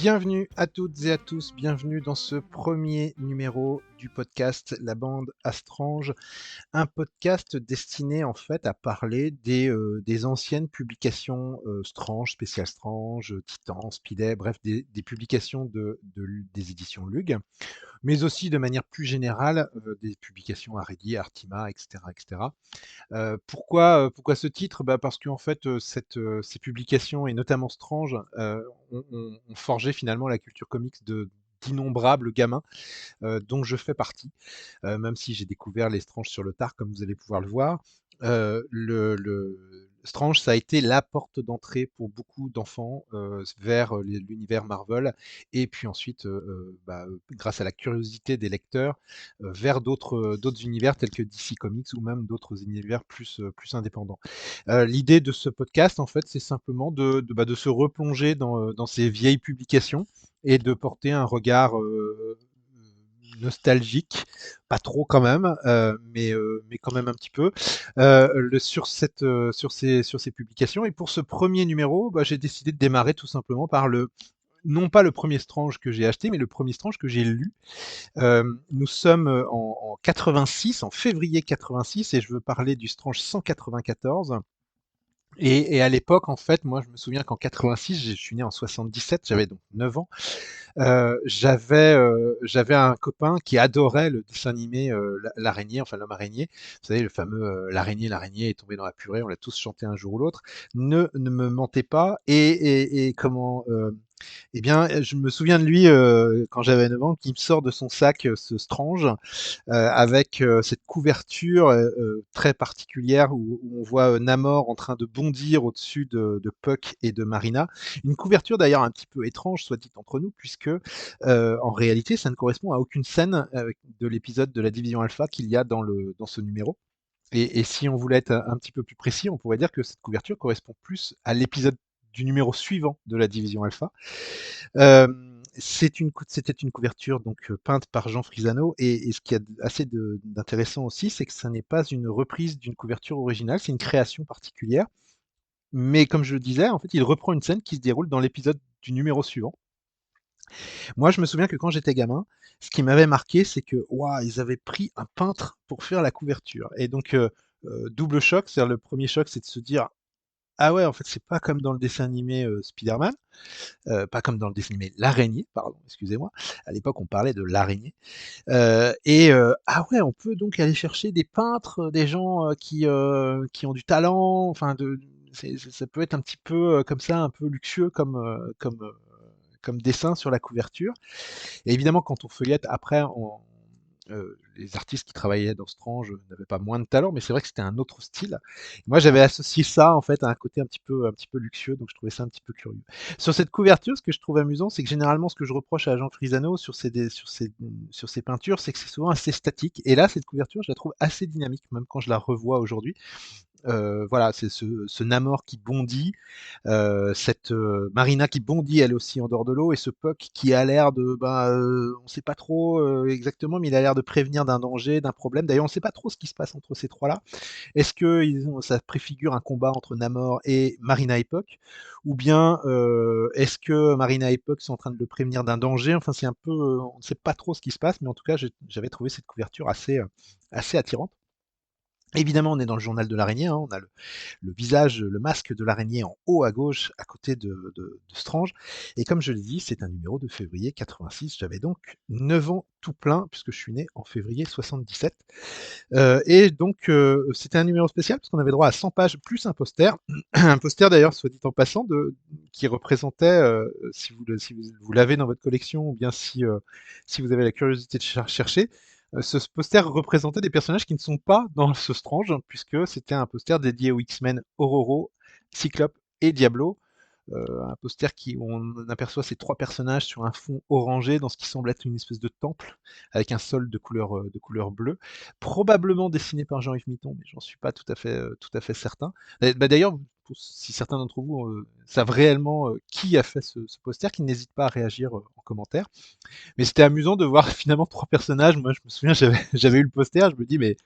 Bienvenue à toutes et à tous, bienvenue dans ce premier numéro du podcast La Bande à Strange, un podcast destiné en fait à parler des anciennes publications Strange, Spécial Strange, Titan, Speeday, bref des publications des éditions Lug, mais aussi de manière plus générale des publications Aredi, Artima, etc. etc. Pourquoi ce titre? Bah, parce qu'en fait, ces publications et notamment Strange, ont forgé finalement la culture comics d'innombrables gamins, dont je fais partie. Même si j'ai découvert les Strange sur le tard, comme vous allez pouvoir le voir. Le Strange, ça a été la porte d'entrée pour beaucoup d'enfants vers l'univers Marvel, et puis ensuite, grâce à la curiosité des lecteurs, vers d'autres univers tels que DC Comics ou même d'autres univers plus indépendants. L'idée de ce podcast, en fait, c'est simplement de se replonger dans ces vieilles publications et de porter un regard nostalgique, pas trop quand même, mais quand même un petit peu, sur ces publications. Et pour ce premier numéro, j'ai décidé de démarrer tout simplement par non pas le premier Strange que j'ai acheté, mais le premier Strange que j'ai lu. Nous sommes en 86, en février 86, et je veux parler du Strange 194. Et à l'époque, en fait, moi, je me souviens qu'en 86, je suis né en 77, j'avais donc 9 ans. J'avais un copain qui adorait le dessin animé l'araignée, enfin l'homme araignée. Vous savez, le fameux l'araignée est tombée dans la purée, on l'a tous chanté un jour ou l'autre. Ne me mentez pas. Et comment eh bien, je me souviens de lui quand j'avais 9 ans, qui me sort de son sac ce Strange avec cette couverture très particulière où on voit Namor en train de bondir au-dessus de Puck et de Marina. Une couverture d'ailleurs un petit peu étrange, soit dit entre nous, puisque en réalité, ça ne correspond à aucune scène de l'épisode de la Division Alpha qu'il y a dans ce numéro. Et si on voulait être un petit peu plus précis, on pourrait dire que cette couverture correspond plus à l'épisode du numéro suivant de la Division Alpha. C'était une couverture donc peinte par Jean Frisano, et ce qui est assez d'intéressant aussi, c'est que ça n'est pas une reprise d'une couverture originale, c'est une création particulière. Mais comme je le disais, en fait, il reprend une scène qui se déroule dans l'épisode du numéro suivant. Moi, je me souviens que quand j'étais gamin, ce qui m'avait marqué, c'est que waouh, ils avaient pris un peintre pour faire la couverture. Et donc, double choc, c'est-à-dire le premier choc, c'est de se dire, ah ouais, en fait, c'est pas comme dans le dessin animé Spider-Man, pas comme dans le dessin animé L'araignée, pardon, excusez-moi. À l'époque, on parlait de l'araignée. Ah ouais, on peut donc aller chercher des peintres, des gens qui ont du talent, enfin, ça peut être un petit peu comme ça, un peu luxueux comme dessin sur la couverture. Et évidemment, quand on feuillette après, les artistes qui travaillaient dans Strange n'avaient pas moins de talent, mais c'est vrai que c'était un autre style. Moi, j'avais associé ça en fait à un côté un petit peu luxueux, donc je trouvais ça un petit peu curieux. Sur cette couverture, ce que je trouve amusant, c'est que généralement, ce que je reproche à Jean Frisano sur ses peintures, c'est que c'est souvent assez statique. Et là, cette couverture, je la trouve assez dynamique, même quand je la revois aujourd'hui. Voilà, c'est ce Namor qui bondit, cette Marina qui bondit elle aussi en dehors de l'eau, et ce Puck qui a l'air on ne sait pas trop exactement, mais il a l'air de prévenir d'un danger, d'un problème. D'ailleurs, on ne sait pas trop ce qui se passe entre ces trois-là. Est-ce que ça préfigure un combat entre Namor et Marina et Puck, ou bien est-ce que Marina et Puck sont en train de le prévenir d'un danger? Enfin, c'est un peu, on ne sait pas trop ce qui se passe, mais en tout cas, j'avais trouvé cette couverture assez attirante. Évidemment, on est dans le journal de l'araignée, hein, on a le visage, le masque de l'araignée en haut à gauche, à côté de Strange. Et comme je l'ai dit, c'est un numéro de février 86. J'avais donc 9 ans tout plein, puisque je suis né en février 77. Et donc, c'était un numéro spécial, parce qu'on avait droit à 100 pages plus un poster. Un poster d'ailleurs, soit dit en passant, qui représentait, si vous l'avez dans votre collection, ou bien si vous avez la curiosité de chercher, ce poster représentait des personnages qui ne sont pas dans ce Strange, puisque c'était un poster dédié aux X-Men Ororo, Cyclope et Diablo. Un poster où on aperçoit ces trois personnages sur un fond orangé dans ce qui semble être une espèce de temple avec un sol de couleur bleue, probablement dessiné par Jean-Yves Mitton, mais j'en suis pas tout à fait certain. D'ailleurs, si certains d'entre vous savent réellement qui a fait ce poster, qu'ils n'hésitent pas à réagir en commentaire. Mais c'était amusant de voir finalement trois personnages. Moi, je me souviens, j'avais eu le poster, je me dis, mais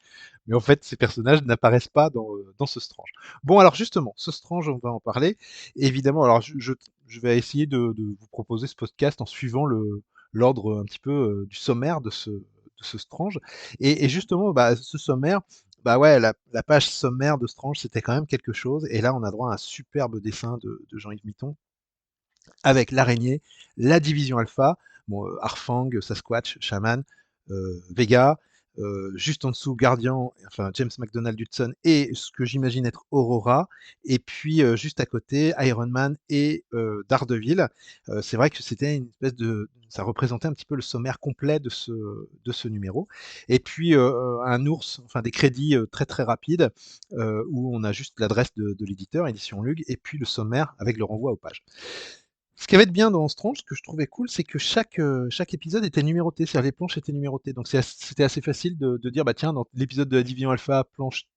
en fait, ces personnages n'apparaissent pas dans ce Strange. Bon, alors justement, ce Strange, on va en parler. Évidemment, alors je vais essayer de vous proposer ce podcast en suivant l'ordre un petit peu du sommaire de ce Strange. Et justement, bah, ce sommaire, bah ouais, la page sommaire de Strange, c'était quand même quelque chose. Et là, on a droit à un superbe dessin de Jean-Yves Mitton avec l'araignée, la division alpha, bon, Arfang, Sasquatch, Shaman, Vega, juste en dessous Guardian, enfin James McDonald Hudson et ce que j'imagine être Aurora, et puis juste à côté Iron Man et Daredevil. C'est vrai que c'était une espèce ça représentait un petit peu le sommaire complet de ce numéro. Et puis un ours, enfin des crédits très très rapides où on a juste l'adresse de l'éditeur, édition Lug, et puis le sommaire avec le renvoi aux pages. Ce qui avait de bien dans Strange, ce que je trouvais cool, c'est que chaque épisode était numéroté, c'est-à-dire les planches étaient numérotées. Donc c'était assez facile de dire, bah tiens, dans l'épisode de la Division Alpha, planche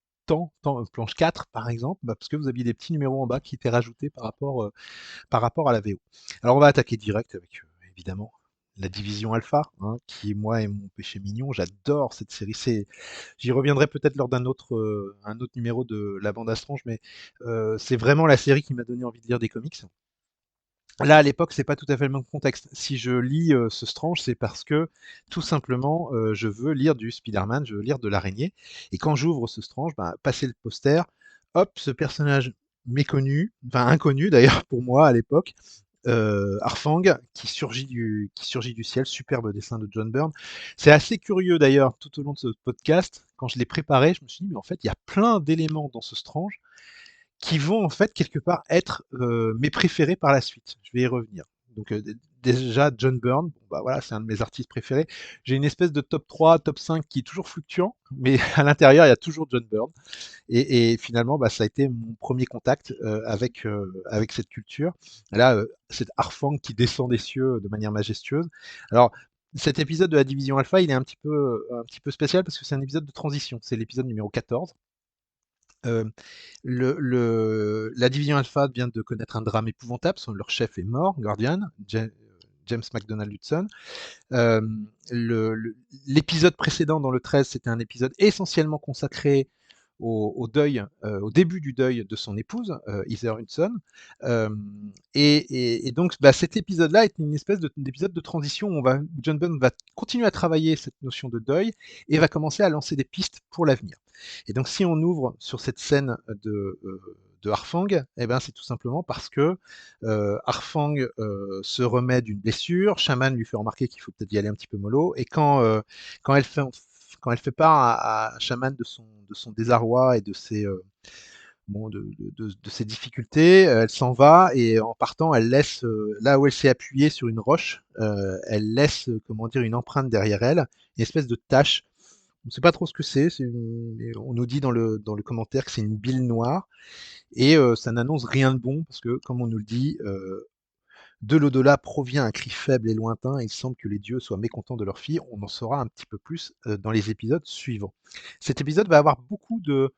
planche 4 par exemple, bah, parce que vous aviez des petits numéros en bas qui étaient rajoutés par rapport à la VO. Alors on va attaquer direct avec, évidemment, la Division Alpha, hein, qui moi est mon péché mignon. J'adore cette série. J'y reviendrai peut-être lors un autre numéro de la bande à Strange, mais c'est vraiment la série qui m'a donné envie de lire des comics. Là, à l'époque, c'est pas tout à fait le même contexte. Si je lis ce Strange, c'est parce que tout simplement, je veux lire du Spider-Man, je veux lire de l'araignée. Et quand j'ouvre ce Strange, ben, passer le poster, hop, ce personnage méconnu, enfin inconnu d'ailleurs pour moi à l'époque, Arfang, qui surgit du ciel, superbe dessin de John Byrne. C'est assez curieux d'ailleurs tout au long de ce podcast. Quand je l'ai préparé, je me suis dit, mais en fait, il y a plein d'éléments dans ce Strange qui vont en fait quelque part être mes préférés par la suite. Je vais y revenir. Donc déjà John Byrne, bon, bah voilà, c'est un de mes artistes préférés. J'ai une espèce de top 3, top 5 qui est toujours fluctuant, mais à l'intérieur il y a toujours John Byrne. Et finalement, bah, ça a été mon premier contact avec cette culture. Là, c'est Arfang qui descend des cieux de manière majestueuse. Alors cet épisode de la Division Alpha, il est un petit peu spécial parce que c'est un épisode de transition. C'est l'épisode numéro 14. Euh, la division Alpha vient de connaître un drame épouvantable. Leur chef est mort, Guardian, James McDonald Hudson. Euh, L'épisode précédent, dans le 13, c'était un épisode essentiellement consacré au deuil, au début du deuil de son épouse, Heather Hudson. Euh, et donc, bah, cet épisode-là est une espèce d'épisode de transition où John Byrne va continuer à travailler cette notion de deuil et va commencer à lancer des pistes pour l'avenir. Et donc, si on ouvre sur cette scène de Arfang, eh ben, c'est tout simplement parce que Arfang se remet d'une blessure, Shaman lui fait remarquer qu'il faut peut-être y aller un petit peu mollo, et quand elle fait part à Shaman de son désarroi et de ses difficultés, elle s'en va et en partant, elle laisse, là où elle s'est appuyée sur une roche, elle laisse, comment dire, une empreinte derrière elle, une espèce de tache. On ne sait pas trop ce que c'est, on nous dit dans le commentaire que c'est une bile noire, et ça n'annonce rien de bon, parce que, comme on nous le dit, de l'au-delà provient un cri faible et lointain, et il semble que les dieux soient mécontents de leur fille. On en saura un petit peu plus dans les épisodes suivants. Cet épisode va avoir beaucoup de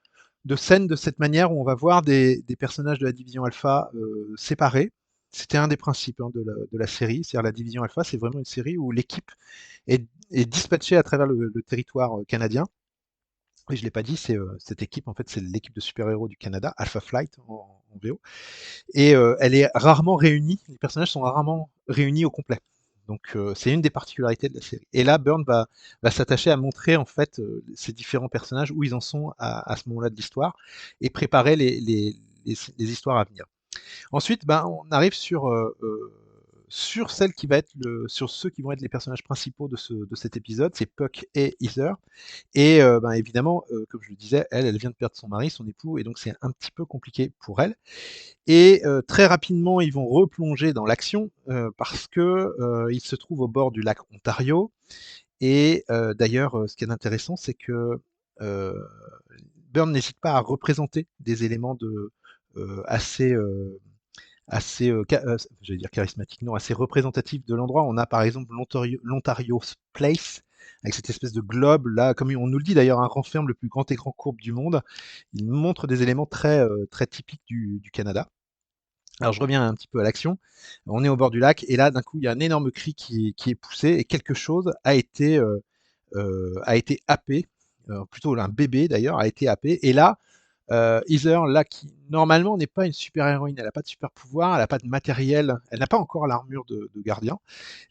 scènes de cette manière où on va voir des personnages de la division Alpha séparés. C'était un des principes, hein, de la série, c'est-à-dire la division Alpha, c'est vraiment une série où l'équipe est dispatchée à travers le territoire canadien. Et je l'ai pas dit, cette équipe, en fait, c'est l'équipe de super-héros du Canada, Alpha Flight en VO. Et elle est rarement réunie, les personnages sont rarement réunis au complet. Donc c'est une des particularités de la série. Et là, Byrne va s'attacher à montrer en fait ces différents personnages, où ils en sont à ce moment-là de l'histoire, et préparer les histoires à venir. Ensuite, ben, on arrive sur sur ceux qui vont être les personnages principaux de cet épisode, c'est Puck et Heather. Et ben, évidemment, comme je le disais, elle vient de perdre son mari, son époux, et donc c'est un petit peu compliqué pour elle. Et très rapidement, ils vont replonger dans l'action parce que ils se trouvent au bord du lac Ontario. Et d'ailleurs, ce qui est intéressant, c'est que euh, Byrne n'hésite pas à représenter des éléments assez, j'allais dire charismatique, non, assez représentatif de l'endroit. On a par exemple l'Ontario Place, avec cette espèce de globe, là, comme on nous le dit d'ailleurs, renferme le plus grand écran courbe du monde. Il montre des éléments très, très typiques du Canada. Alors je reviens un petit peu à l'action. On est au bord du lac, et là, d'un coup, il y a un énorme cri qui est poussé, et quelque chose a été happé, plutôt un bébé d'ailleurs, a été happé. Et là, Heather, là, qui normalement n'est pas une super-héroïne, elle a pas de super-pouvoir, elle a pas de matériel, elle n'a pas encore l'armure de gardien.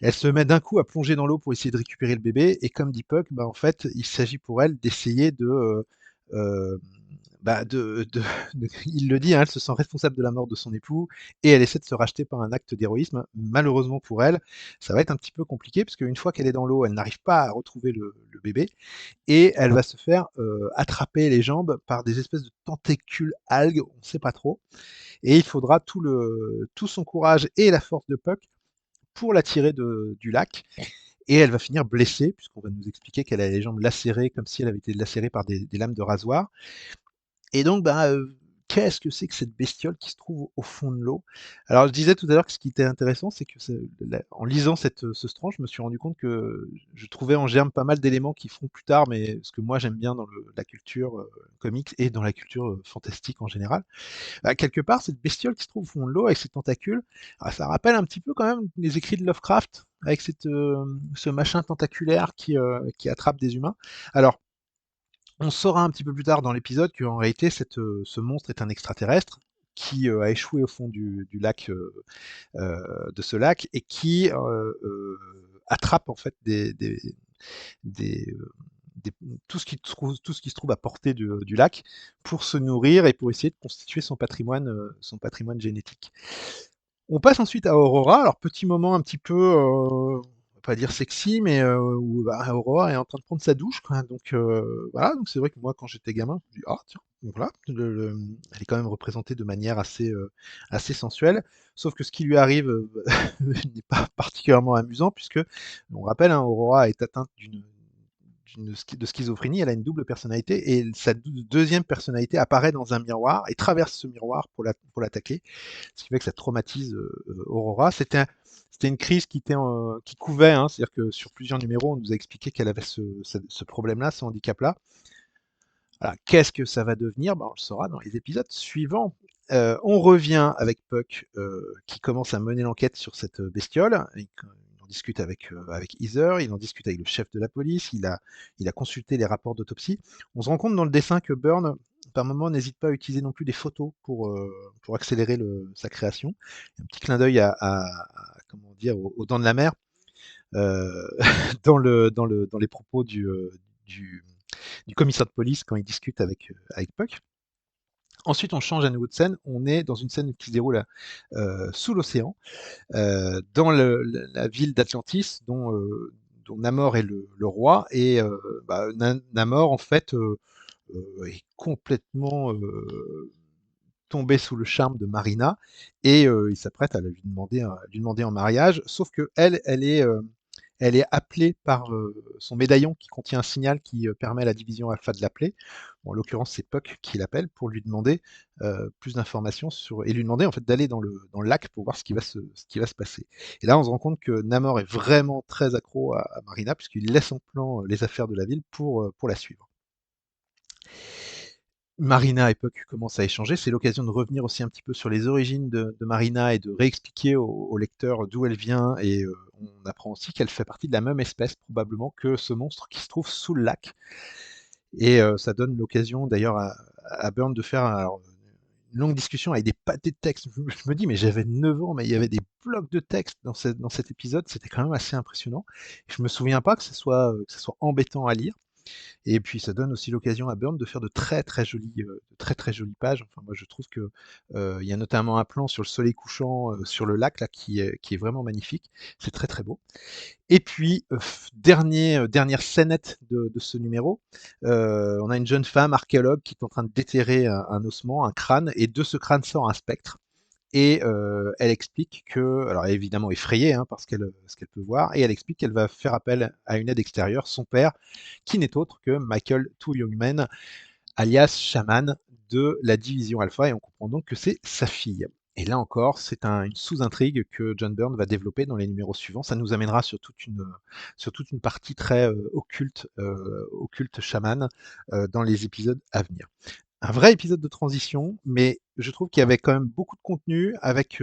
Elle se met d'un coup à plonger dans l'eau pour essayer de récupérer le bébé et comme dit Puck, bah, en fait, il s'agit pour elle d'essayer heu, bah, il le dit, hein, elle se sent responsable de la mort de son époux et elle essaie de se racheter par un acte d'héroïsme. Malheureusement pour elle, ça va être un petit peu compliqué parce qu'une fois qu'elle est dans l'eau, elle n'arrive pas à retrouver le bébé et elle va se faire attraper les jambes par des espèces de tentacules algues, on ne sait pas trop. Et il faudra tout son courage et la force de Puck pour la tirer du lac. Et elle va finir blessée, puisqu'on va nous expliquer qu'elle a les jambes lacérées, comme si elle avait été lacérée par des lames de rasoir. Et donc, bah, qu'est-ce que c'est que cette bestiole qui se trouve au fond de l'eau? Alors, je disais tout à l'heure que ce qui était intéressant, c'est que en lisant ce Strange, je me suis rendu compte que je trouvais en germe pas mal d'éléments qui feront plus tard, mais ce que moi j'aime bien dans la culture comics et dans la culture fantastique en général. Bah, quelque part, cette bestiole qui se trouve au fond de l'eau avec ses tentacules, ah, ça rappelle un petit peu quand même les écrits de Lovecraft avec ce machin tentaculaire qui attrape des humains. Alors, on saura un petit peu plus tard dans l'épisode qu'en réalité, ce monstre est un extraterrestre qui a échoué au fond du lac, de ce lac, et qui attrape en fait des, euh, des- tout ce qui se trouve à portée du lac pour se nourrir et pour essayer de constituer son patrimoine génétique. On passe ensuite à Aurora. Alors, petit moment un petit peu, on va pas dire sexy, mais où bah, Aurora est en train de prendre sa douche, quoi. Donc, voilà. Donc, c'est vrai que moi, quand j'étais gamin, je me dis, ah, tiens, donc voilà. Elle est quand même représentée de manière assez sensuelle. Sauf que ce qui lui arrive n'est pas particulièrement amusant, puisque, on rappelle, hein, Aurora est atteinte de schizophrénie, elle a une double personnalité et sa deuxième personnalité apparaît dans un miroir et traverse ce miroir pour l'attaquer, ce qui fait que ça traumatise Aurora. C'était une crise qui couvait, hein, c'est-à-dire que sur plusieurs numéros, on nous a expliqué qu'elle avait ce problème-là, ce handicap-là. Voilà, qu'est-ce que ça va devenir? Ben, on le saura dans les épisodes suivants. On revient avec Puck qui commence à mener l'enquête sur cette bestiole. Il en discute avec Heather, il en discute avec le chef de la police, il a consulté les rapports d'autopsie. On se rend compte dans le dessin que Byrne, par moment, n'hésite pas à utiliser non plus des photos pour accélérer sa création. Un petit clin d'œil comment dire, aux dents de la mer dans les propos du, du commissaire de police quand il discute avec Puck. Ensuite, on change à nouveau de scène. On est dans une scène qui se déroule sous l'océan, dans la ville d'Atlantis, dont Namor est le roi. Et bah, Namor, en fait, est complètement tombé sous le charme de Marina et il s'apprête à lui demander en mariage. Sauf que elle est appelée par son médaillon qui contient un signal qui permet à la division alpha de l'appeler. Bon, en l'occurrence, c'est Puck qui l'appelle pour lui demander plus d'informations et lui demander en fait d'aller dans le lac pour voir ce qui va se passer. Et là, on se rend compte que Namor est vraiment très accro à Marina puisqu'il laisse en plan les affaires de la ville pour la suivre. Marina et Puck commencent à échanger. C'est l'occasion de revenir aussi un petit peu sur les origines de Marina et de réexpliquer au lecteur d'où elle vient. Et on apprend aussi qu'elle fait partie de la même espèce, probablement, que ce monstre qui se trouve sous le lac. Et ça donne l'occasion, d'ailleurs, à Byrne de faire une longue discussion avec des pâtés de texte. Je me dis, mais j'avais 9 ans, mais il y avait des blocs de texte dans cet épisode. C'était quand même assez impressionnant. Je me souviens pas que ce soit embêtant à lire. Et puis ça donne aussi l'occasion à Byrne de faire de très très jolies pages. Enfin, moi je trouve que il y a notamment un plan sur le soleil couchant sur le lac là qui est vraiment magnifique. C'est très très beau. Et puis dernière scénette de ce numéro, on a une jeune femme archéologue qui est en train de déterrer un ossement, un crâne, et de ce crâne sort un spectre. Et elle explique que, alors elle est évidemment effrayée hein, par ce qu'elle peut voir, et elle explique qu'elle va faire appel à une aide extérieure, son père, qui n'est autre que Michael Two Youngman, alias Shaman de la division Alpha, et on comprend donc que c'est sa fille. Et là encore, c'est une sous-intrigue que John Byrne va développer dans les numéros suivants. Ça nous amènera sur toute une partie très occulte chaman dans les épisodes à venir. Un vrai épisode de transition, mais je trouve qu'il y avait quand même beaucoup de contenu avec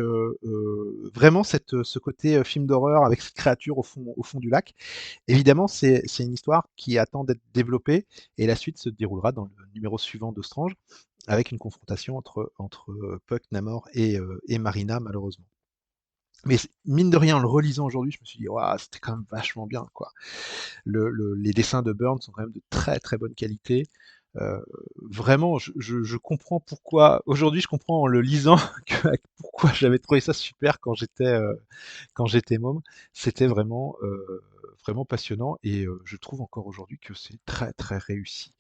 vraiment ce côté film d'horreur avec cette créature au fond du lac. Évidemment, c'est une histoire qui attend d'être développée et la suite se déroulera dans le numéro suivant de Strange. avec une confrontation entre Puck, Namor et Marina, malheureusement. Mais mine de rien, en le relisant aujourd'hui, je me suis dit, waouh, c'était quand même vachement bien, quoi. Les dessins de Byrne sont quand même de très très bonne qualité. Euh, Vraiment, je comprends pourquoi. Aujourd'hui, je comprends en le lisant pourquoi j'avais trouvé ça super quand j'étais môme. C'était vraiment passionnant et je trouve encore aujourd'hui que c'est très très réussi.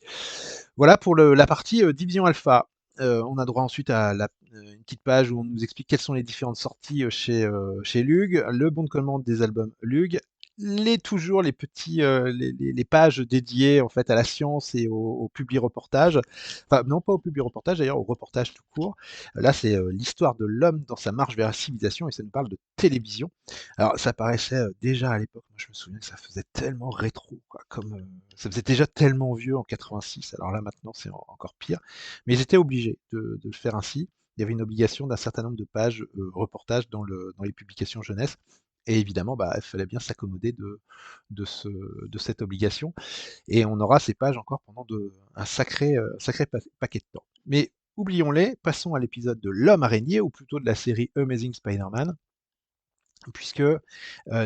Voilà pour la partie Division Alpha. On a droit ensuite à une petite page où on nous explique quelles sont les différentes sorties chez Lug, le bon de commande des albums Lug, toujours les petits les pages dédiées en fait à la science et au public reportage. Enfin non pas au public reportage d'ailleurs, au reportage tout court. Là c'est l'histoire de l'homme dans sa marche vers la civilisation et ça nous parle de télévision. Alors ça paraissait déjà à l'époque, moi je me souviens que ça faisait tellement rétro quoi, comme ça faisait déjà tellement vieux en 86. Alors là maintenant c'est encore pire, mais ils étaient obligés de le faire ainsi. Il y avait une obligation d'un certain nombre de pages reportages dans les publications jeunesse. Et évidemment, bah, il fallait bien s'accommoder de cette obligation. Et on aura ces pages encore pendant un sacré paquet de temps. Mais oublions-les, passons à l'épisode de l'homme araignée, ou plutôt de la série Amazing Spider-Man, puisque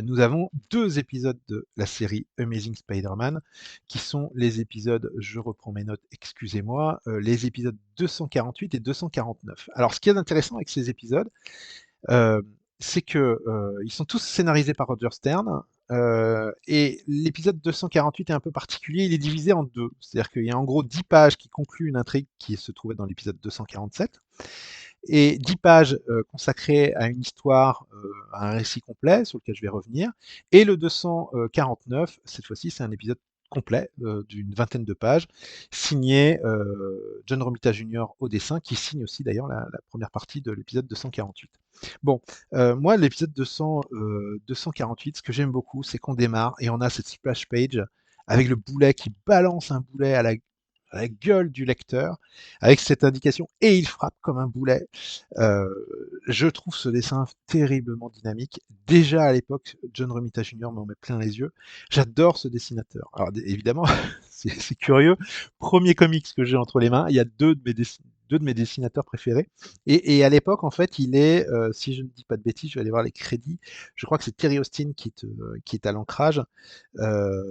nous avons deux épisodes de la série Amazing Spider-Man, qui sont les épisodes, je reprends mes notes, excusez-moi, les épisodes 248 et 249. Alors ce qui est intéressant avec ces épisodes, euh, c'est que ils sont tous scénarisés par Roger Stern. Et l'épisode 248 est un peu particulier, il est divisé en deux. C'est-à-dire qu'il y a en gros 10 pages qui concluent une intrigue qui se trouvait dans l'épisode 247 et 10 pages consacrées à une histoire, à un récit complet sur lequel je vais revenir. Et le 249, cette fois-ci, c'est un épisode complet d'une vingtaine de pages, signé John Romita Jr. au dessin, qui signe aussi d'ailleurs la première partie de l'épisode 248. Bon, moi, l'épisode 248, ce que j'aime beaucoup, c'est qu'on démarre et on a cette splash page avec le boulet qui balance un boulet à la gueule du lecteur, avec cette indication et il frappe comme un boulet. Euh, je trouve ce dessin terriblement dynamique. Déjà à l'époque, John Romita Jr. m'en met plein les yeux. J'adore ce dessinateur. Alors évidemment, c'est curieux. Premier comics que j'ai entre les mains, il y a deux de mes dessinateurs préférés. Et à l'époque, en fait, il est, si je ne dis pas de bêtises, je vais aller voir les crédits. Je crois que c'est Terry Austin qui est à l'ancrage. Euh,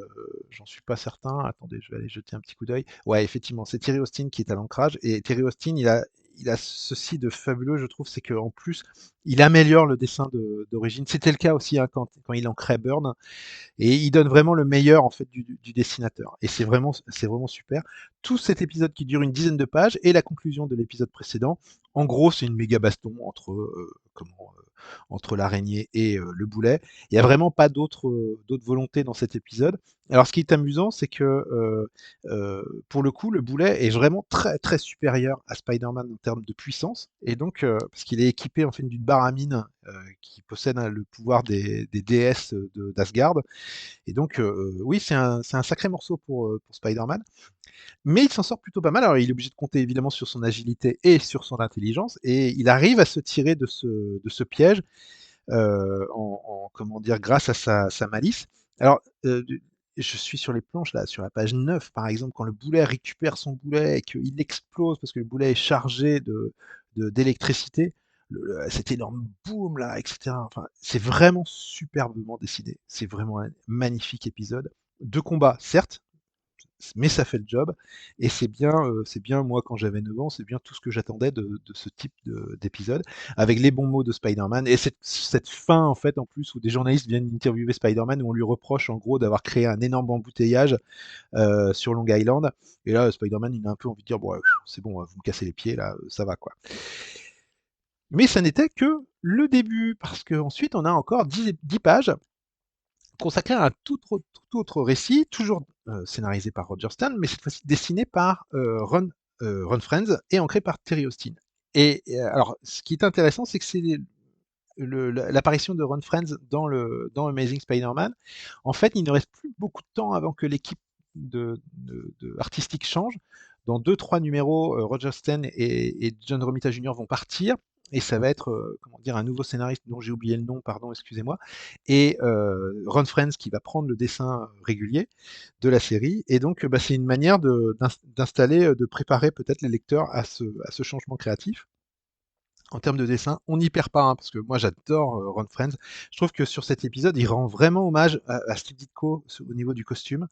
J'en suis pas certain. Attendez, je vais aller jeter un petit coup d'œil. Ouais, effectivement, c'est Terry Austin qui est à l'ancrage. Et Terry Austin, il a ceci de fabuleux, je trouve, c'est qu'en plus, il améliore le dessin d'origine. C'était le cas aussi hein, quand il ancrait Burn. Et il donne vraiment le meilleur en fait du dessinateur. Et c'est vraiment super. Tout cet épisode qui dure une dizaine de pages et la conclusion de l'épisode précédent, en gros, c'est une méga baston entre l'araignée et le boulet. Il n'y a vraiment pas d'autres volontés dans cet épisode. Alors, ce qui est amusant, c'est que pour le coup, le boulet est vraiment très très supérieur à Spider-Man en termes de puissance. Et donc, parce qu'il est équipé en fait d'une baramine qui possède le pouvoir des déesses d'Asgard. Et donc, oui, c'est un sacré morceau pour Spider-Man. Mais il s'en sort plutôt pas mal. Alors, il est obligé de compter évidemment sur son agilité et sur son intelligence. Et il arrive à se tirer de ce piège comment dire, grâce à sa malice. Alors, je suis sur les planches, là, sur la page 9, par exemple, quand le boulet récupère son boulet et qu'il explose parce que le boulet est chargé d'électricité, cet énorme boom là, etc. Enfin, c'est vraiment superbement décidé. C'est vraiment un magnifique épisode. De combat, certes, mais ça fait le job. Et c'est bien moi quand j'avais 9 ans, c'est bien tout ce que j'attendais de ce type d'épisode, avec les bons mots de Spider-Man et cette fin en fait en plus où des journalistes viennent interviewer Spider-Man où on lui reproche en gros d'avoir créé un énorme embouteillage sur Long Island. Et là, Spider-Man il a un peu envie de dire bon, c'est bon, vous me cassez les pieds là, ça va quoi. Mais ça n'était que le début parce qu'ensuite on a encore 10 pages consacré à un tout autre récit, toujours scénarisé par Roger Stern, mais cette fois-ci dessiné par Ron Frenz et ancré par Terry Austin. Et alors, ce qui est intéressant, c'est que c'est l'apparition de Ron Frenz dans Amazing Spider-Man. En fait, il ne reste plus beaucoup de temps avant que l'équipe artistique change. Dans 2-3 numéros, Roger Stern et John Romita Jr. vont partir. et ça va être comment dire un nouveau scénariste dont j'ai oublié le nom, pardon, excusez-moi, et Ron Frenz qui va prendre le dessin régulier de la série. Et donc bah, c'est une manière d'installer, de préparer peut-être les lecteurs à ce changement créatif. En termes de dessin, on n'y perd pas, hein, parce que moi j'adore Ron Frenz. Je trouve que sur cet épisode, il rend vraiment hommage à Steve Ditko au niveau du costume.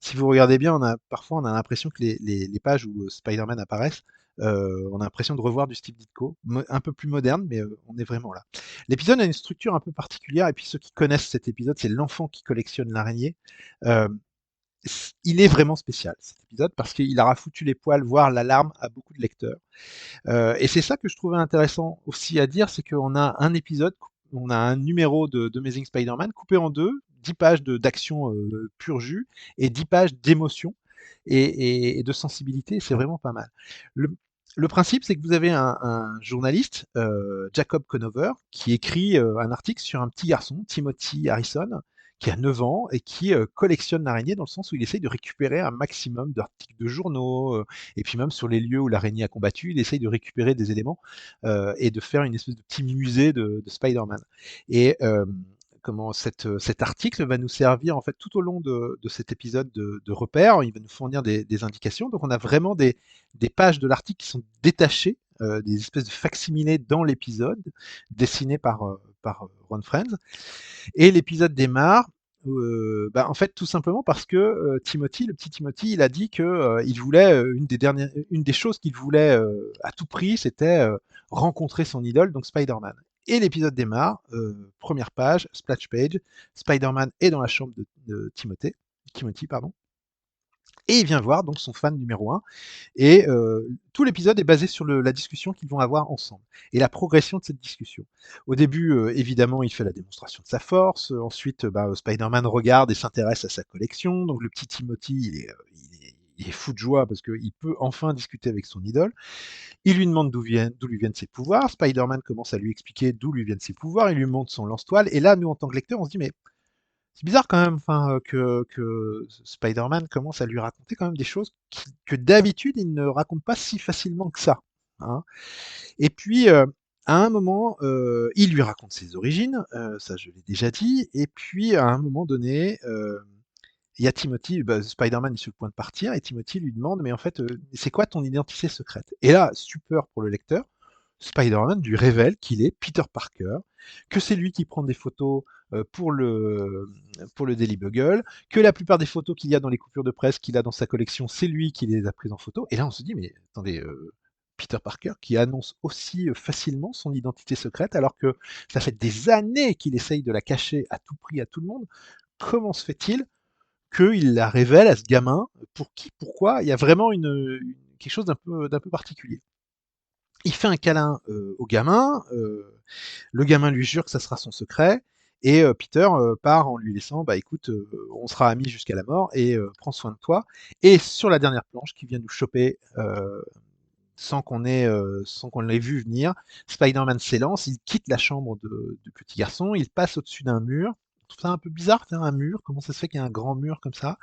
Si vous regardez bien, parfois on a l'impression que les pages où Spider-Man apparaissent, on a l'impression de revoir du Steve Ditko, un peu plus moderne, mais on est vraiment là. L'épisode a une structure un peu particulière, et puis ceux qui connaissent cet épisode, c'est l'enfant qui collectionne l'araignée. Euh, il est vraiment spécial cet épisode parce qu'il aura foutu les poils, voire l'alarme à beaucoup de lecteurs. Et c'est ça que je trouvais intéressant aussi à dire, c'est qu'on a un épisode, on a un numéro d'Amazing Spider-Man coupé en deux, 10 pages d'action pur jus et 10 pages d'émotion et de sensibilité, c'est vraiment pas mal. Le, le principe, c'est que vous avez un journaliste, Jacob Conover, qui écrit un article sur un petit garçon, Timothy Harrison, qui a 9 ans et qui collectionne l'araignée dans le sens où il essaye de récupérer un maximum d'articles de journaux, et puis même sur les lieux où l'araignée a combattu, il essaye de récupérer des éléments et de faire une espèce de petit musée de Spider-Man. Et comment cet article va nous servir en fait tout au long de cet épisode de repère. Il va nous fournir des indications. Donc on a vraiment des pages de l'article qui sont détachées, des espèces de facsimilés dans l'épisode, dessinés par Ron Frenz. Et l'épisode démarre, bah, en fait, tout simplement parce que Timothy, le petit Timothy, il a dit que il voulait une des choses qu'il voulait à tout prix, c'était rencontrer son idole, donc Spider-Man. Et l'épisode démarre, première page, splash page, Spider-Man est dans la chambre de Timothy, pardon, et il vient voir donc son fan numéro un. Et tout l'épisode est basé sur la discussion qu'ils vont avoir ensemble et la progression de cette discussion. Au début, évidemment, il fait la démonstration de sa force. Ensuite, bah, Spider-Man regarde et s'intéresse à sa collection. Donc le petit Timothy, il est fou de joie parce qu'il peut enfin discuter avec son idole. Il lui demande d'où lui viennent ses pouvoirs. Spider-Man commence à lui expliquer d'où lui viennent ses pouvoirs. Il lui montre son lance-toile. Et là, nous, en tant que lecteurs, on se dit, mais c'est bizarre quand même, enfin, que Spider-Man commence à lui raconter quand même des choses que d'habitude il ne raconte pas si facilement que ça, hein. Et puis à un moment, il lui raconte ses origines, ça je l'ai déjà dit. Et puis à un moment donné, il y a Timothy, bah, Spider-Man est sur le point de partir et Timothy lui demande, mais en fait, c'est quoi ton identité secrète? Et là, stupeur pour le lecteur, Spider-Man lui révèle qu'il est Peter Parker, que c'est lui qui prend des photos pour le Daily Bugle, que la plupart des photos qu'il y a dans les coupures de presse qu'il a dans sa collection, c'est lui qui les a prises en photo. Et là, on se dit, mais attendez, Peter Parker qui annonce aussi facilement son identité secrète alors que ça fait des années qu'il essaye de la cacher à tout prix à tout le monde. Comment se fait-il qu'il la révèle à ce gamin? Pour qui? Pourquoi? Il y a vraiment quelque chose d'un peu particulier. Il fait un câlin au gamin, le gamin lui jure que ça sera son secret, et Peter part en lui laissant, bah écoute, on sera amis jusqu'à la mort et prends soin de toi. Et sur la dernière planche qui vient nous choper sans qu'on l'ait vu venir, Spider-Man s'élance, il quitte la chambre du petit garçon, il passe au-dessus d'un mur. Je trouve ça un peu bizarre, tiens, un mur, comment ça se fait qu'il y a un grand mur comme ça?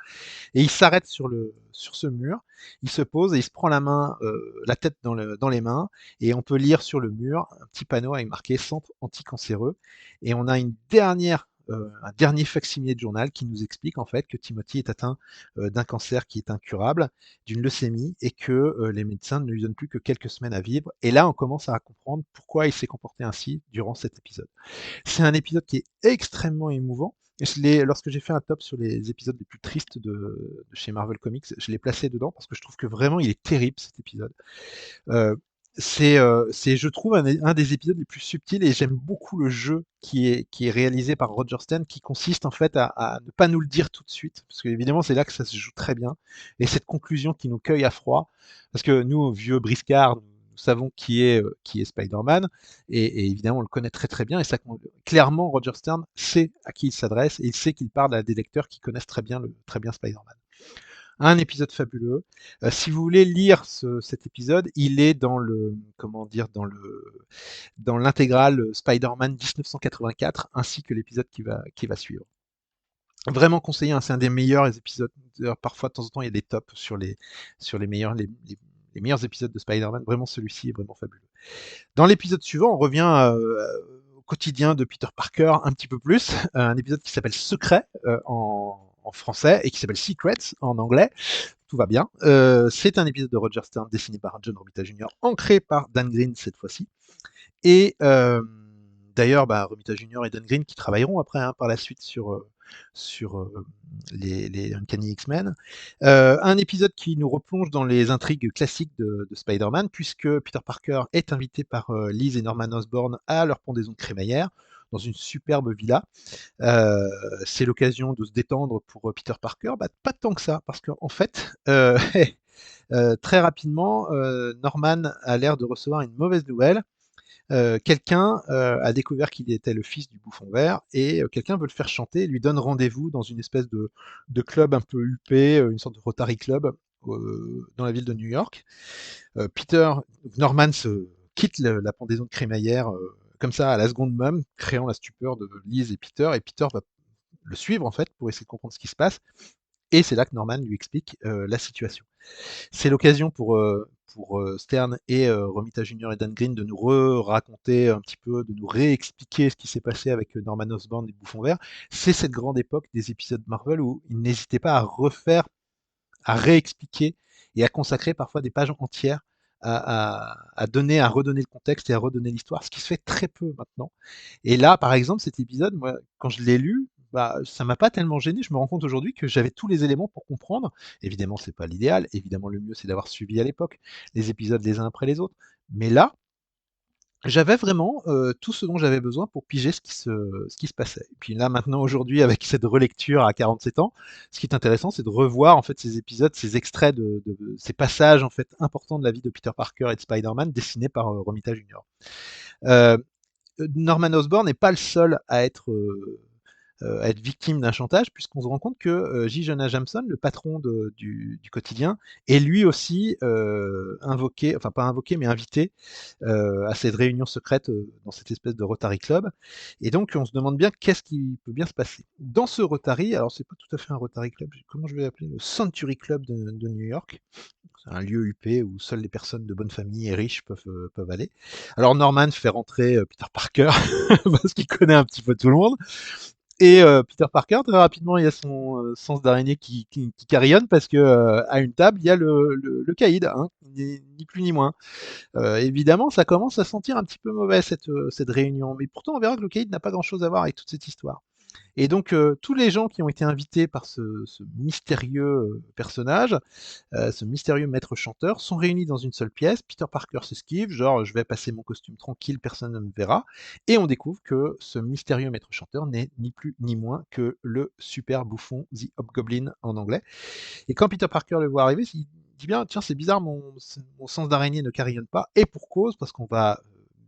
Et il s'arrête sur ce mur, il se pose et il se prend la tête dans les mains, et on peut lire sur le mur un petit panneau avec marqué centre anticancéreux. Et on a un dernier facsimilé de journal qui nous explique en fait que Timothy est atteint d'un cancer qui est incurable, d'une leucémie, et que les médecins ne lui donnent plus que quelques semaines à vivre. Et là, on commence à comprendre pourquoi il s'est comporté ainsi durant cet épisode. C'est un épisode qui est extrêmement émouvant. Lorsque j'ai fait un top sur les épisodes les plus tristes de chez Marvel Comics, je l'ai placé dedans parce que je trouve que vraiment il est terrible cet épisode. Euh, je trouve, un des épisodes les plus subtils, et j'aime beaucoup le jeu qui est réalisé par Roger Stern, qui consiste en fait à ne pas nous le dire tout de suite, parce que évidemment c'est là que ça se joue très bien, et cette conclusion qui nous cueille à froid, parce que nous, vieux briscards, nous savons qui est Spider-Man, et évidemment on le connaît très très bien, et ça, clairement Roger Stern sait à qui il s'adresse, et il sait qu'il parle à des lecteurs qui connaissent très bien Spider-Man. Un épisode fabuleux. Si vous voulez lire cet épisode, il est dans le, comment dire, dans l'intégrale Spider-Man 1984, ainsi que l'épisode qui va suivre. Vraiment conseillé, hein, c'est un des meilleurs épisodes. Parfois, de temps en temps, il y a des tops sur les meilleurs, les meilleurs épisodes de Spider-Man. Vraiment, celui-ci est vraiment fabuleux. Dans l'épisode suivant, on revient au quotidien de Peter Parker un petit peu plus. Un épisode qui s'appelle Secret en français et qui s'appelle Secrets en anglais. Tout va bien. C'est un épisode de Roger Stern dessiné par John Romita Jr., ancré par Dan Green cette fois-ci. Et d'ailleurs, Romita Jr. et Dan Green qui travailleront après par la suite sur les Uncanny X-Men. Un épisode qui nous replonge dans les intrigues classiques de Spider-Man, puisque Peter Parker est invité par Liz et Norman Osborn à leur pendaison de crémaillère dans une superbe villa. C'est l'occasion de se détendre pour Peter Parker. Pas tant que ça, parce qu'en fait, très rapidement, Norman a l'air de recevoir une mauvaise nouvelle. Quelqu'un a découvert qu'il était le fils du bouffon vert et quelqu'un veut le faire chanter et lui donne rendez-vous dans une espèce de club un peu huppé, une sorte de Rotary Club dans la ville de New York. Norman quitte la pendaison de crémaillère comme ça à la seconde même, créant la stupeur de Liz et Peter va le suivre en fait pour essayer de comprendre ce qui se passe. Et c'est là que Norman lui explique la situation. C'est l'occasion pour Stern et Romita Jr. et Dan Green de nous raconter un petit peu, de nous réexpliquer ce qui s'est passé avec Norman Osborn et le Bouffon Vert. C'est cette grande époque des épisodes Marvel où ils n'hésitaient pas à refaire, à réexpliquer et à consacrer parfois des pages entières à donner, à redonner le contexte et à redonner l'histoire, ce qui se fait très peu maintenant. Et là, par exemple, cet épisode, moi, quand je l'ai lu, ça m'a pas tellement gêné. Je me rends compte aujourd'hui que j'avais tous les éléments pour comprendre. Évidemment, c'est pas l'idéal. Évidemment, le mieux, c'est d'avoir suivi à l'époque les épisodes les uns après les autres. Mais là, j'avais vraiment tout ce dont j'avais besoin pour piger ce qui se passait. Et puis là, maintenant, aujourd'hui, avec cette relecture à 47 ans, ce qui est intéressant, c'est de revoir en fait ces épisodes, ces extraits de ces passages en fait importants de la vie de Peter Parker et de Spider-Man dessinés par Romita Jr. Euh, Norman Osborn n'est pas le seul à être victime d'un chantage, puisqu'on se rend compte que J. Jonah Jameson, le patron du quotidien, est lui aussi invoqué, enfin pas invoqué, mais invité à cette réunion secrète dans cette espèce de Rotary Club. Et donc on se demande bien qu'est-ce qui peut bien se passer. Dans ce Rotary, alors c'est pas tout à fait un Rotary Club, comment je vais l'appeler, le Century Club de New York. C'est un lieu huppé où seules les personnes de bonne famille et riches peuvent aller. Alors Norman fait rentrer Peter Parker parce qu'il connaît un petit peu tout le monde. Et Peter Parker, très rapidement, il y a son sens d'araignée qui carillonne parce que à une table, il y a le caïd, hein, ni plus ni moins. Évidemment, ça commence à sentir un petit peu mauvais cette réunion, mais pourtant on verra que le caïd n'a pas grand-chose à voir avec toute cette histoire. Et donc tous les gens qui ont été invités par ce mystérieux personnage, ce mystérieux maître chanteur, sont réunis dans une seule pièce. Peter Parker s'esquive, genre je vais passer mon costume tranquille, personne ne me verra. Et on découvre que ce mystérieux maître chanteur n'est ni plus ni moins que le super bouffon, The Hobgoblin en anglais. Et quand Peter Parker le voit arriver, il dit bien, tiens, c'est bizarre, mon sens d'araignée ne carillonne pas. Et pour cause, parce qu'on va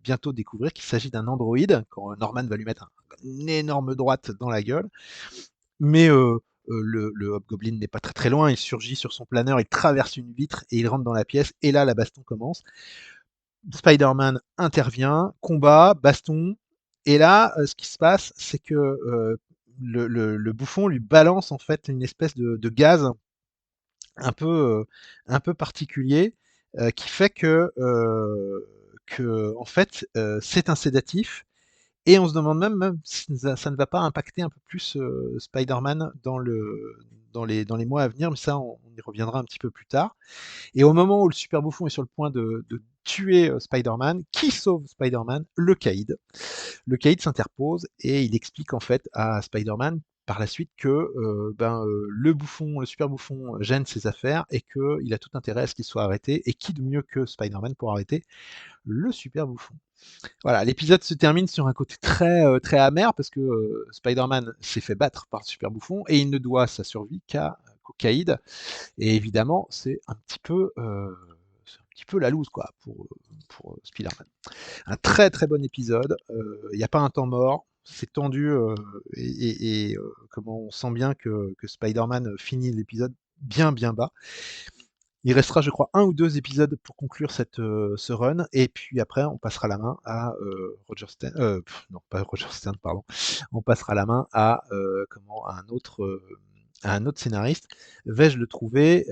bientôt découvrir qu'il s'agit d'un androïde, quand Norman va lui mettre une énorme droite dans la gueule. Mais le Hobgoblin n'est pas très très loin, il surgit sur son planeur, il traverse une vitre et il rentre dans la pièce, et là la baston commence. Spider-Man intervient, combat, baston, et là ce qui se passe, c'est que le bouffon lui balance en fait une espèce de gaz un peu, un peu particulier qui fait que en fait c'est un sédatif et on se demande même si ça ne va pas impacter un peu plus Spider-Man dans les mois à venir, mais ça, on y reviendra un petit peu plus tard. Et au moment où le super bouffon est sur le point de tuer Spider-Man, qui sauve Spider-Man? Le Caïd. Le Caïd s'interpose et il explique en fait à Spider-Man par la suite que le bouffon, le super bouffon gêne ses affaires et qu'il a tout intérêt à ce qu'il soit arrêté. Et qui de mieux que Spider-Man pour arrêter le super bouffon? Voilà, l'épisode se termine sur un côté très amer parce que Spider-Man s'est fait battre par le super bouffon et il ne doit sa survie qu'au Caïd. Et évidemment, c'est un petit peu la loose quoi pour Spider-Man. Un très très bon épisode. Il n'y a pas un temps mort. C'est tendu comment on sent bien que Spider-Man finit l'épisode bien bien bas. Il restera, je crois, un ou deux épisodes pour conclure ce run, et puis après, on passera la main à Roger Stern. Non, pas Roger Stern, pardon. On passera la main à à un autre scénariste. Vais-je le trouver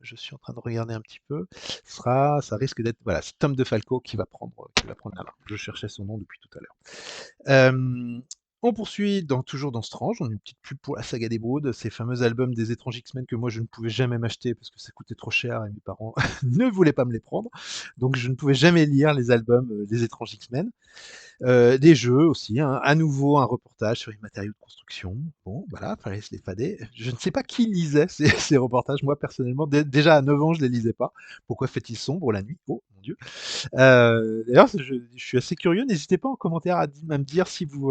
je suis en train de regarder un petit peu. Ça risque d'être, voilà, c'est Tom DeFalco qui va prendre la main. Je cherchais son nom depuis tout à l'heure. On poursuit toujours dans Strange, on a une petite pub pour la saga des Broods, ces fameux albums des étranges X-Men que moi je ne pouvais jamais m'acheter parce que ça coûtait trop cher et mes parents ne voulaient pas me les prendre. Donc je ne pouvais jamais lire les albums des étranges X-Men. Des jeux aussi, hein, à nouveau un reportage sur les matériaux de construction. Bon, voilà, fallait se les fader. Je ne sais pas qui lisait ces reportages, moi personnellement, déjà à 9 ans, je les lisais pas. Pourquoi fait-il sombre la nuit? Oh mon Dieu. D'ailleurs, je suis assez curieux. N'hésitez pas en commentaire à me dire si vous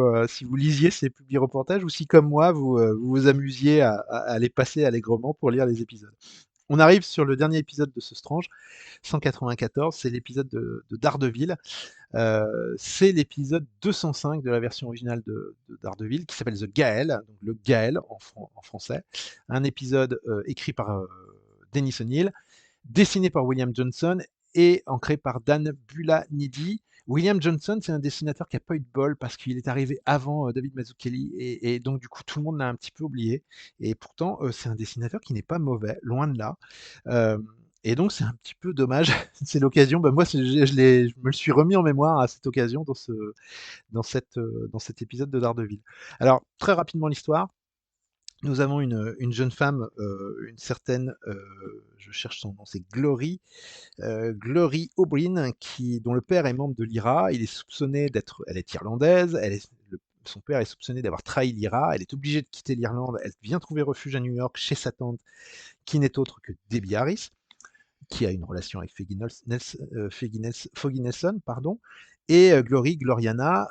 lisiez ces publics reportages ou si, comme moi, vous vous amusiez à les passer allègrement pour lire les épisodes. On arrive sur le dernier épisode de ce Strange, 194, c'est l'épisode de Daredevil. C'est l'épisode 205 de la version originale de Daredevil qui s'appelle The Gael, donc le Gael en français. Un épisode écrit par Dennis O'Neill, dessiné par William Johnson et ancré par Dan Bulanidi. William Johnson, c'est un dessinateur qui n'a pas eu de bol parce qu'il est arrivé avant David Mazzucchelli et donc du coup tout le monde l'a un petit peu oublié. Et pourtant, c'est un dessinateur qui n'est pas mauvais, loin de là. Euh, et donc c'est un petit peu dommage. C'est l'occasion. Bah, moi, je me le suis remis en mémoire à cette occasion dans cet épisode de Daredevil. Alors très rapidement l'histoire. Nous avons une jeune femme, une certaine, je cherche son nom, c'est Glory O'Brien, dont le père est membre de l'IRA. Il est soupçonné d'être, elle est irlandaise, son père est soupçonné d'avoir trahi l'IRA. Elle est obligée de quitter l'Irlande. Elle vient trouver refuge à New York chez sa tante, qui n'est autre que Debbie Harris, qui a une relation avec Foggy Nelson, pardon. Et Gloriana,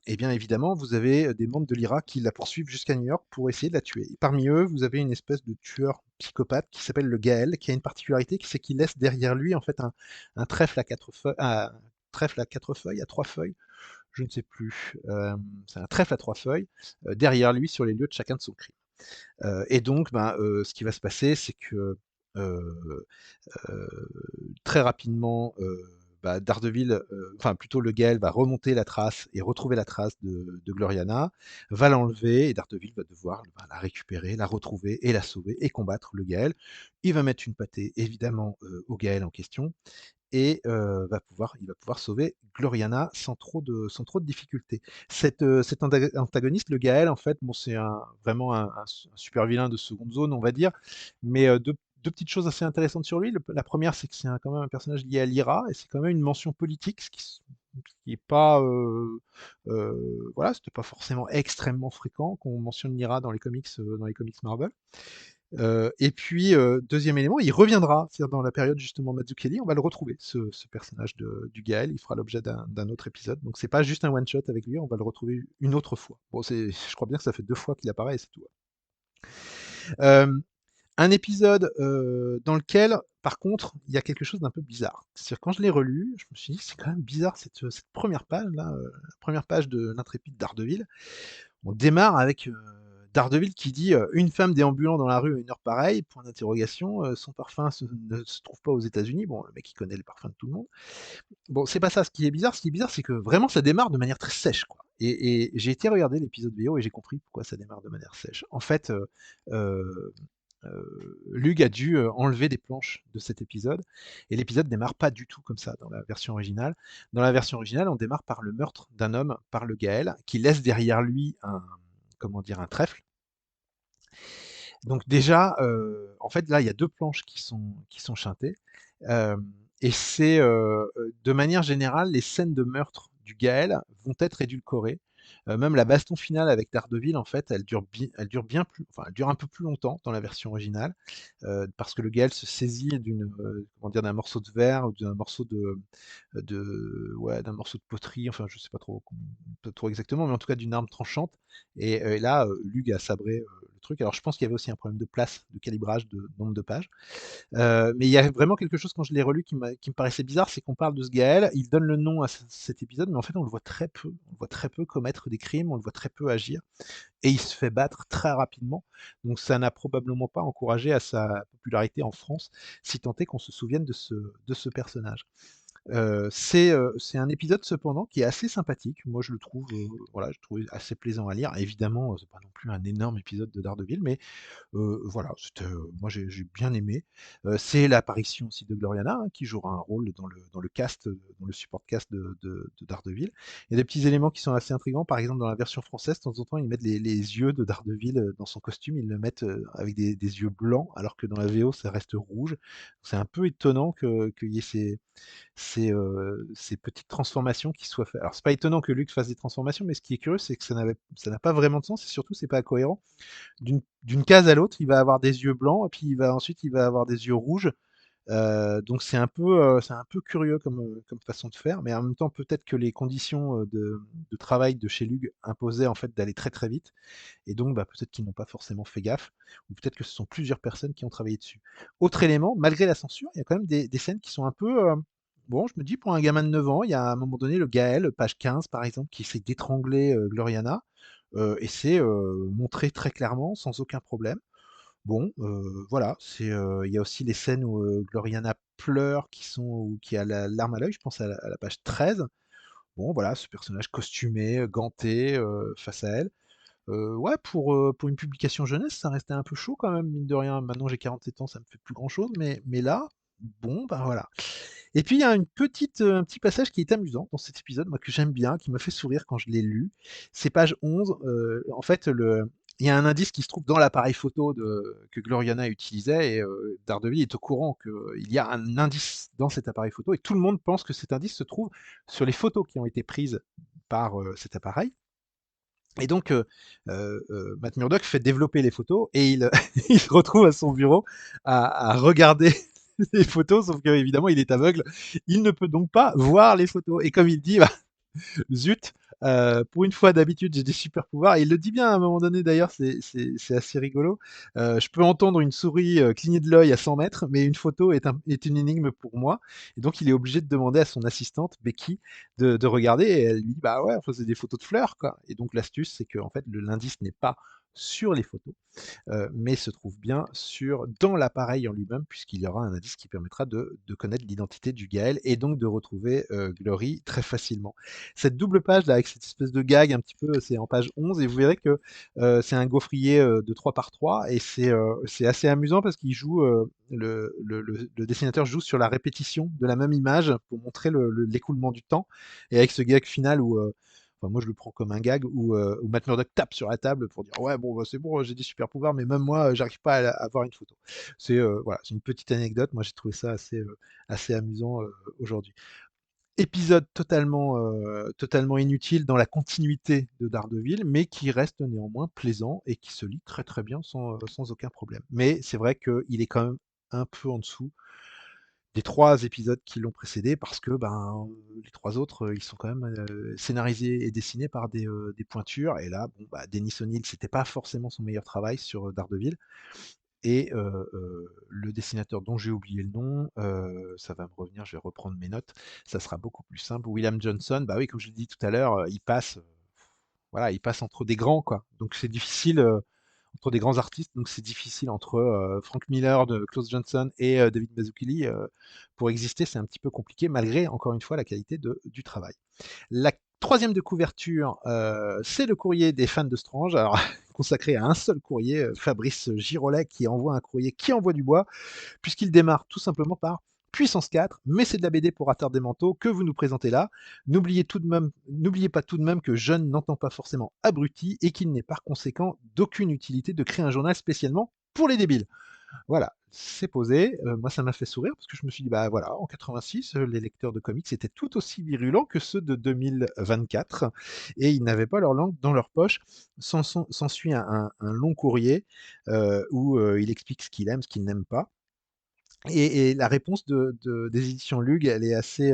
et bien évidemment, vous avez des membres de l'IRA qui la poursuivent jusqu'à New York pour essayer de la tuer. Et parmi eux, vous avez une espèce de tueur psychopathe qui s'appelle le Gaël, qui a une particularité, c'est qu'il laisse derrière lui en fait un trèfle à quatre feuilles, à trois feuilles, je ne sais plus. C'est un trèfle à trois feuilles derrière lui sur les lieux de chacun de son crime. Et donc, ben, ce qui va se passer, c'est que euh, euh, très rapidement, bah, Daredevil, enfin plutôt le Gaël va remonter la trace et retrouver la trace de Gloriana, va l'enlever et Daredevil va devoir la récupérer, la retrouver et la sauver et combattre le Gaël. Il va mettre une pâtée évidemment au Gaël en question et il va pouvoir sauver Gloriana sans trop de difficultés. Cet antagoniste, le Gaël, en fait, bon, c'est vraiment un super vilain de seconde zone, on va dire, mais deux petites choses assez intéressantes sur lui. La première, c'est que c'est quand même un personnage lié à l'IRA, et c'est quand même une mention politique, ce qui est pas, voilà, c'était pas forcément extrêmement fréquent qu'on mentionne l'IRA dans les comics Marvel. Et puis, deuxième élément, il reviendra, c'est-à-dire dans la période justement Mazzucchelli, on va le retrouver, ce personnage du Gaël, il fera l'objet d'un autre épisode. Donc c'est pas juste un one-shot avec lui, on va le retrouver une autre fois. Bon, je crois bien que ça fait 2 fois qu'il apparaît et c'est tout. Euh, un épisode dans lequel, par contre, il y a quelque chose d'un peu bizarre. C'est-à-dire quand je l'ai relu, je me suis dit, c'est quand même bizarre cette première page, là, la première page de l'intrépide Daredevil. On démarre avec Daredevil qui dit une femme déambulant dans la rue à une heure pareille, point d'interrogation, son parfum ne se trouve pas aux États-Unis. Bon, le mec il connaît le parfum de tout le monde. Bon, c'est pas ça. Ce qui est bizarre, c'est que vraiment ça démarre de manière très sèche, quoi. Et j'ai été regarder l'épisode VO et j'ai compris pourquoi ça démarre de manière sèche. En fait, euh, Lug a dû enlever des planches de cet épisode et l'épisode démarre pas du tout comme ça dans la version originale. Dans la version originale, on démarre par le meurtre d'un homme par le Gaël qui laisse derrière lui comment dire, un trèfle. Donc déjà, en fait, là, il y a 2 planches qui sont chantées, et c'est, de manière générale, les scènes de meurtre du Gaël vont être édulcorées. Même la baston finale avec Daredevil, en fait, elle dure bien plus enfin, elle dure un peu plus longtemps dans la version originale, parce que le Gaël se saisit comment dire, d'un morceau de verre ou d'un morceau ouais, d'un morceau de poterie, enfin, je sais pas trop exactement, mais en tout cas d'une arme tranchante et là, Lug a sabré, le truc. Alors je pense qu'il y avait aussi un problème de place, de calibrage, de nombre de pages. Mais il y a vraiment quelque chose quand je l'ai relu qui me paraissait bizarre, c'est qu'on parle de ce Gaël, il donne le nom à cet épisode, mais en fait on le voit très peu. On le voit très peu commettre des crimes, on le voit très peu agir, et il se fait battre très rapidement. Donc ça n'a probablement pas encouragé à sa popularité en France, si tant est qu'on se souvienne de ce personnage. C'est un épisode cependant qui est assez sympathique. Moi, je le trouve, voilà, je trouve assez plaisant à lire. Évidemment, c'est pas non plus un énorme épisode de Daredevil, mais voilà, c'était, moi j'ai bien aimé. C'est l'apparition aussi de Gloriana, hein, qui jouera un rôle dans le cast, dans le support cast de Daredevil. Il y a des petits éléments qui sont assez intrigants. Par exemple, dans la version française, de temps en temps, ils mettent les yeux de Daredevil dans son costume, ils le mettent avec des yeux blancs, alors que dans la VO, ça reste rouge. C'est un peu étonnant qu'il y ait ces petites transformations qui soient faites. Alors, c'est pas étonnant que Luke fasse des transformations, mais ce qui est curieux, c'est que ça n'a pas vraiment de sens et surtout, c'est pas cohérent. D'une case à l'autre, il va avoir des yeux blancs et puis ensuite il va avoir des yeux rouges. Donc c'est un peu curieux comme façon de faire, mais en même temps peut-être que les conditions de travail de chez Lug imposaient en fait d'aller très très vite, et donc bah, peut-être qu'ils n'ont pas forcément fait gaffe, ou peut-être que ce sont plusieurs personnes qui ont travaillé dessus. Autre élément, malgré la censure, il y a quand même des scènes qui sont un peu... bon, je me dis pour un gamin de 9 ans, il y a à un moment donné le Gaël, page 15 par exemple, qui essaie d'étrangler Gloriana, et c'est montré très clairement, sans aucun problème. Bon, voilà, il y a aussi les scènes où Gloriana pleure, où qui a la larme à l'œil, je pense à la page 13. Bon, voilà, ce personnage costumé, ganté, face à elle. Ouais, pour une publication jeunesse, ça restait un peu chaud quand même, mine de rien. Maintenant, j'ai 47 ans, ça me fait plus grand-chose, mais là, bon, ben voilà. Et puis, il y a un petit passage qui est amusant dans cet épisode, moi, que j'aime bien, qui me fait sourire quand je l'ai lu. C'est page 11. En fait, il y a un indice qui se trouve dans l'appareil photo que Gloriana utilisait, et Daredevil est au courant qu'il y a un indice dans cet appareil photo, et tout le monde pense que cet indice se trouve sur les photos qui ont été prises par cet appareil. Et donc, Matt Murdock fait développer les photos, et il se retrouve à son bureau à regarder les photos, sauf qu'évidemment, il est aveugle. Il ne peut donc pas voir les photos. Et comme il dit, bah, zut, pour une fois d'habitude, j'ai des super pouvoirs. Et il le dit bien à un moment donné d'ailleurs, c'est assez rigolo. Je peux entendre une souris cligner de l'œil à 100 mètres, mais une photo est une énigme pour moi. Et donc il est obligé de demander à son assistante, Becky, de regarder. Et elle lui dit, bah ouais, on faisait des photos de fleurs, quoi. Et donc l'astuce, c'est que en fait, l'indice n'est pas sur les photos, mais se trouve bien dans l'appareil en lui-même, puisqu'il y aura un indice qui permettra de connaître l'identité du Gaël et donc de retrouver Glory très facilement. Cette double page là, avec cette espèce de gag un petit peu, c'est en page 11, et vous verrez que c'est un gaufrier de 3 par 3, et c'est assez amusant parce qu'il joue, le dessinateur joue sur la répétition de la même image pour montrer l'écoulement du temps, et avec ce gag final où enfin, moi, je le prends comme un gag où Matt Murdock tape sur la table pour dire ouais, bon, bah, c'est bon, j'ai des super pouvoirs, mais même moi, j'arrive pas à avoir une photo. Voilà, c'est une petite anecdote. Moi, j'ai trouvé ça assez amusant aujourd'hui. Épisode totalement inutile dans la continuité de Daredevil, mais qui reste néanmoins plaisant et qui se lit très très bien sans aucun problème. Mais c'est vrai qu'il est quand même un peu en dessous des 3 épisodes qui l'ont précédé, parce que ben, les 3 autres, ils sont quand même scénarisés et dessinés par des pointures. Et là, bon, bah, Dennis O'Neil, c'était pas forcément son meilleur travail sur Daredevil. Et le dessinateur dont j'ai oublié le nom, ça va me revenir, je vais reprendre mes notes, ça sera beaucoup plus simple. William Johnson, bah oui, comme je l'ai dit tout à l'heure, il passe, voilà, il passe entre des grands, quoi. Donc c'est difficile, entre des grands artistes, donc c'est difficile entre Frank Miller, Klaus Johnson et David Mazzucchelli, pour exister, c'est un petit peu compliqué, malgré, encore une fois, la qualité du travail. La troisième de couverture, c'est le courrier des fans de Strange, alors consacré à un seul courrier, Fabrice Girolet, qui envoie un courrier qui envoie du bois, puisqu'il démarre tout simplement par Puissance 4, mais c'est de la BD pour attarder des manteaux que vous nous présentez là. N'oubliez pas tout de même que jeune n'entend pas forcément abruti, et qu'il n'est par conséquent d'aucune utilité de créer un journal spécialement pour les débiles. Voilà, c'est posé. Moi, ça m'a fait sourire parce que je me suis dit, bah voilà, en 86, les lecteurs de comics étaient tout aussi virulents que ceux de 2024, et ils n'avaient pas leur langue dans leur poche. S'ensuit un long courrier où il explique ce qu'il aime, ce qu'il n'aime pas. Et la réponse des éditions Lug, elle est assez,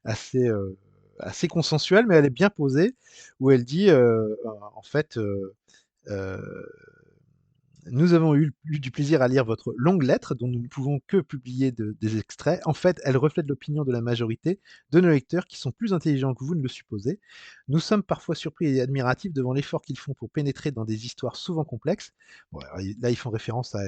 assez consensuelle, mais elle est bien posée, où elle dit, en fait, euh, Nous avons eu du plaisir à lire votre longue lettre dont nous ne pouvons que publier des extraits. En fait, elle reflète l'opinion de la majorité de nos lecteurs qui sont plus intelligents que vous ne le supposez. Nous sommes parfois surpris et admiratifs devant l'effort qu'ils font pour pénétrer dans des histoires souvent complexes. Bon, alors, là, ils font référence à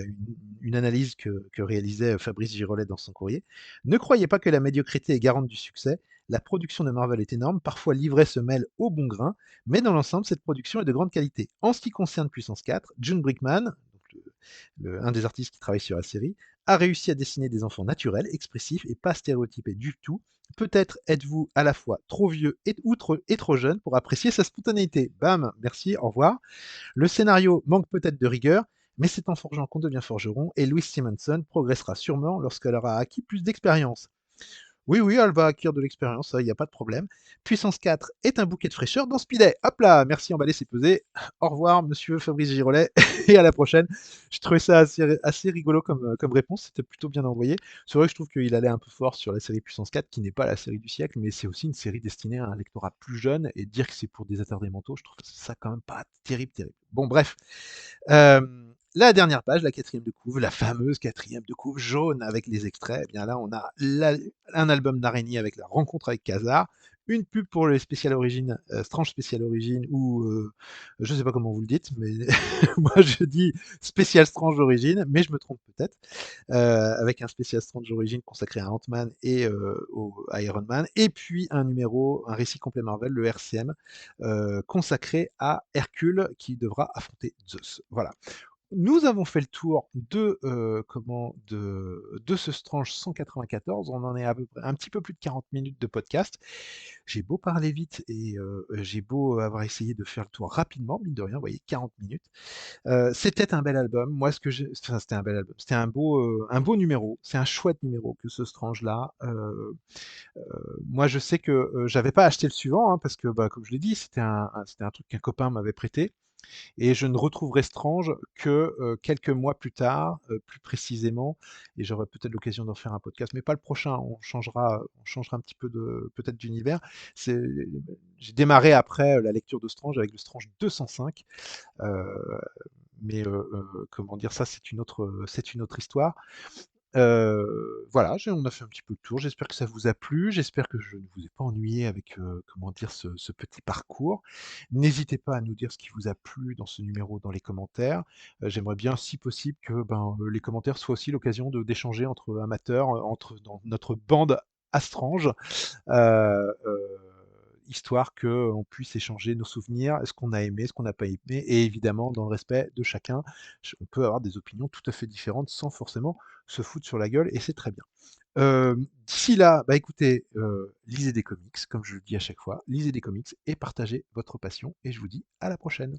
une analyse que réalisait Fabrice Girolet dans son courrier. Ne croyez pas que la médiocrité est garante du succès. La production de Marvel est énorme, parfois l'ivraie se mêle au bon grain, mais dans l'ensemble, cette production est de grande qualité. En ce qui concerne Puissance 4, June Brickman, donc un des artistes qui travaille sur la série, a réussi à dessiner des enfants naturels, expressifs et pas stéréotypés du tout. Peut-être êtes-vous à la fois trop vieux et trop jeune pour apprécier sa spontanéité. Bam, merci, au revoir. Le scénario manque peut-être de rigueur, mais c'est en forgeant qu'on devient forgeron et Louise Simonson progressera sûrement lorsqu'elle aura acquis plus d'expérience. Oui, oui, elle va acquérir de l'expérience, ça, il n'y a pas de problème. Puissance 4 est un bouquet de fraîcheur dans Speeday. Hop là, merci, emballé, c'est pesé. Au revoir, monsieur Fabrice Girolet, et à la prochaine. Je trouvais ça assez rigolo comme réponse, c'était plutôt bien envoyé. C'est vrai que je trouve qu'il allait un peu fort sur la série Puissance 4, qui n'est pas la série du siècle, mais c'est aussi une série destinée à un lectorat plus jeune, et dire que c'est pour des attardés mentaux, je trouve ça quand même pas terrible, terrible. Bon, bref. La dernière page, la quatrième de couve, la fameuse quatrième de couve jaune avec les extraits, eh bien là, on a un album d'araignée avec la rencontre avec Khazar, une pub pour les spécial origines, Strange Spécial Origine, ou je sais pas comment vous le dites, mais moi je dis spécial Strange Origine, mais je me trompe peut-être, avec un spécial Strange Origine consacré à Ant-Man et à Iron Man, et puis un récit complet Marvel, le RCM, consacré à Hercule qui devra affronter Zeus. Voilà. Nous avons fait le tour de ce Strange 194. On en est à peu près un petit peu plus de 40 minutes de podcast. J'ai beau parler vite et j'ai beau avoir essayé de faire le tour rapidement, mine de rien, vous voyez, 40 minutes. C'était un bel album. Moi, enfin, c'était un bel album. C'était un beau numéro. C'est un chouette numéro que ce Strange-là. Moi, je sais que j'avais pas acheté le suivant hein, parce que, bah, comme je l'ai dit, c'était un truc qu'un copain m'avait prêté. Et je ne retrouverai Strange que quelques mois plus tard, plus précisément, et j'aurai peut-être l'occasion d'en faire un podcast, mais pas le prochain. On changera un petit peu peut-être d'univers. C'est, j'ai démarré après la lecture de Strange avec le Strange 205, euh, mais comment dire ça, c'est une autre histoire. Voilà, on a fait un petit peu le tour. J'espère que ça vous a plu. J'espère que je ne vous ai pas ennuyé avec, comment dire, ce petit parcours. N'hésitez pas à nous dire ce qui vous a plu dans ce numéro dans les commentaires. J'aimerais bien, si possible, que ben, les commentaires soient aussi l'occasion d'échanger entre amateurs, dans notre bande Astrange, histoire qu'on puisse échanger nos souvenirs, ce qu'on a aimé, ce qu'on n'a pas aimé, et évidemment, dans le respect de chacun, on peut avoir des opinions tout à fait différentes sans forcément se foutre sur la gueule, et c'est très bien. D'ici là, bah écoutez, lisez des comics, comme je le dis à chaque fois, lisez des comics et partagez votre passion, et je vous dis à la prochaine.